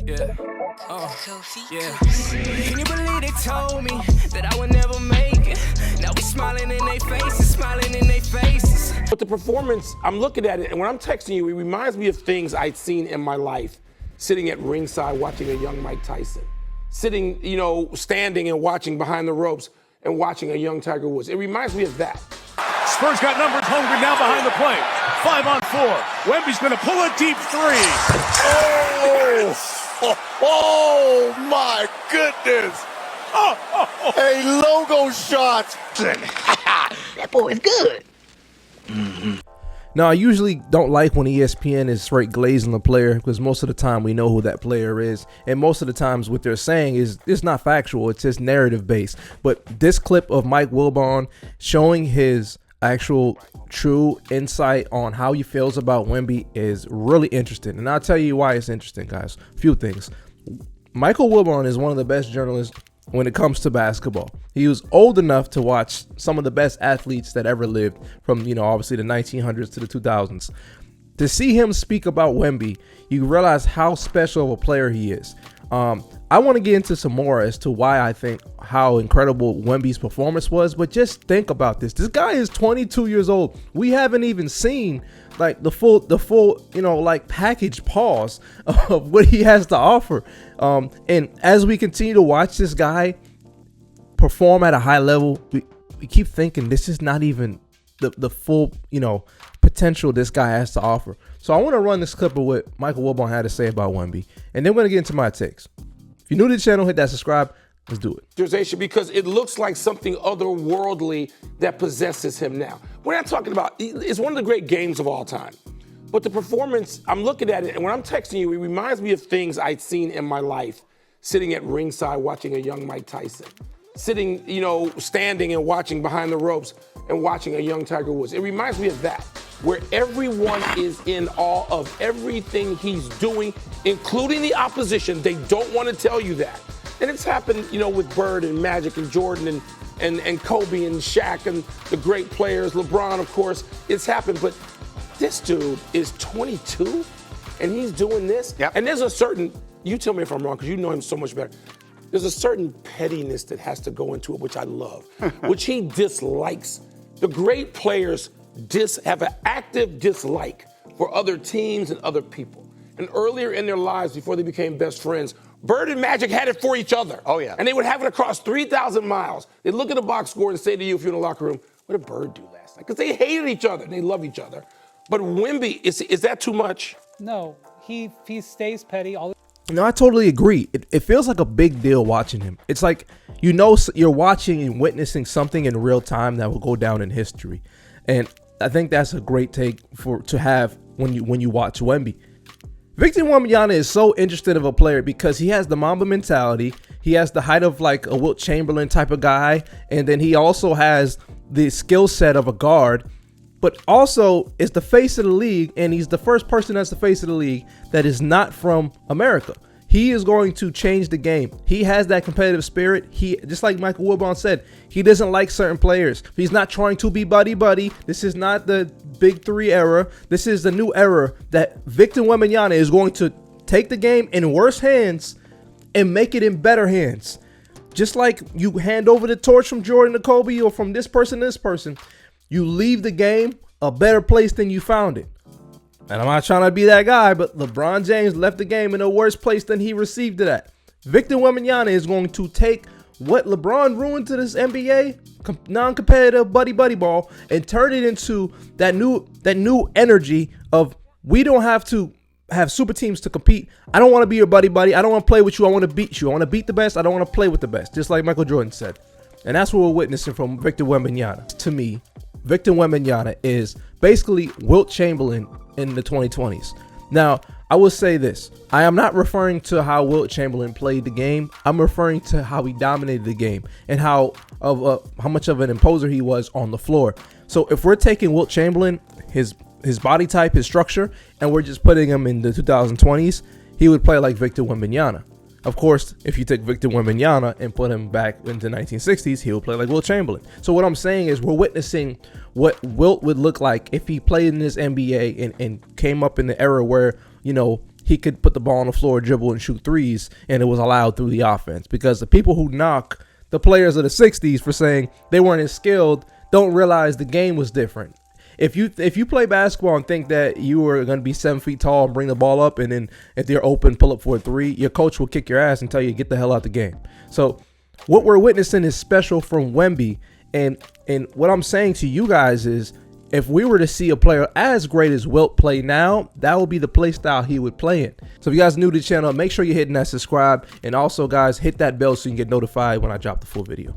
Yeah. Yeah. Can you believe they told me that I would never make it? Now we smiling in their faces, smiling in their faces. But the performance, I'm looking at it, and when I'm texting you, it reminds me of things I'd seen in my life, sitting at ringside watching a young Mike Tyson, sitting, standing and watching behind the ropes and watching a young Tiger Woods. It reminds me of that. Spurs got numbers. Holmgren now behind the plate. 5 on 4. Wemby's going to pull a deep 3. Oh my goodness. A logo shot. That boy is good. Now, I usually don't like when ESPN is straight glazing the player because most of the time we know who that player is. And most of the times what they're saying is it's not factual. It's just narrative based. But this clip of Mike Wilbon showing his actual true insight on how he feels about Wemby is really interesting. And I'll tell you why it's interesting, guys. A few things. Michael Wilbon is one of the best journalists when it comes to basketball. He was old enough to watch some of the best athletes that ever lived from, obviously the 1900s to the 2000s. To see him speak about Wemby, you realize how special of a player he is. I want to get into some more as to why I think how incredible Wemby's performance was, but just think about this. This guy is 22 years old. We haven't even seen like the full, package pause of what he has to offer. And as we continue to watch this guy perform at a high level, we keep thinking this is not even the full, potential this guy has to offer. So I want to run this clip of what Michael Wilbon had to say about Wemby, and then we're going to get into my takes. If you're new to the channel, hit that subscribe. Let's do it. Because it looks like something otherworldly that possesses him now. We're not talking about, it's one of the great games of all time. But the performance, I'm looking at it, and when I'm texting you, it reminds me of things I'd seen in my life, sitting at ringside watching a young Mike Tyson, sitting, standing and watching behind the ropes and watching a young Tiger Woods. It reminds me of that, where everyone is in awe of everything he's doing, including the opposition. They don't want to tell you that. And it's happened, with Bird and Magic and Jordan and Kobe and Shaq and the great players, LeBron, of course. It's happened, but this dude is 22 and he's doing this. Yep. And there's a certain, you tell me if I'm wrong because you know him so much better. There's a certain pettiness that has to go into it, which I love, which he dislikes. The great players have an active dislike for other teams and other people. And earlier in their lives, before they became best friends, Bird and Magic had it for each other. Oh, yeah. And they would have it across 3,000 miles. They'd look at the box score and say to you if you're in the locker room, what did Bird do last night? Because they hated each other and they love each other. But Wemby, is that too much? No, he stays petty all the No, I totally agree. It feels like a big deal watching him. It's like, you're watching and witnessing something in real time that will go down in history. And I think that's a great take to have when you watch Wemby. Victor Wembanyama is so interesting of a player because he has the Mamba mentality. He has the height of like a Wilt Chamberlain type of guy. And then he also has the skill set of a guard, but also is the face of the league. And he's the first person that's the face of the league that is not from America. He is going to change the game. He has that competitive spirit. He, just like Michael Wilbon said, he doesn't like certain players. He's not trying to be buddy-buddy. This is not the Big Three era. This is the new era that Victor Wembanyama is going to take the game in worse hands and make it in better hands. Just like you hand over the torch from Jordan to Kobe or from this person to this person, you leave the game a better place than you found it. And I'm not trying to be that guy, but LeBron James left the game in a worse place than he received it at. Victor Wembanyama is going to take what LeBron ruined to this NBA, non-competitive buddy ball, and turn it into that new energy of we don't have to have super teams to compete. I don't want to be your buddy. I don't want to play with you. I want to beat you. I want to beat the best. I don't want to play with the best, just like Michael Jordan said. And that's what we're witnessing from Victor Wembanyama. To me, Victor Wembanyama is basically Wilt Chamberlain in the 2020s. Now, I will say this. I am not referring to how Wilt Chamberlain played the game. I'm referring to how he dominated the game and how much of an imposer he was on the floor. So if we're taking Wilt Chamberlain, his body type, his structure, and we're just putting him in the 2020s, he would play like Victor Wembanyama. Of course, if you take Victor Wembanyama and put him back into 1960s, he'll play like Wilt Chamberlain. So what I'm saying is we're witnessing what Wilt would look like if he played in this NBA and came up in the era where, you know, he could put the ball on the floor, dribble, and shoot threes, and it was allowed through the offense. Because the people who knock the players of the 60s for saying they weren't as skilled don't realize the game was different. If you play basketball and think that you are going to be 7 feet tall and bring the ball up, and then if they're open, pull up for a three, your coach will kick your ass and tell you to get the hell out the game. So what we're witnessing is special from Wemby. And what I'm saying to you guys is, if we were to see a player as great as Wilt play now, that would be the play style he would play in. So if you guys are new to the channel, make sure you're hitting that subscribe. And also, guys, hit that bell so you can get notified when I drop the full video.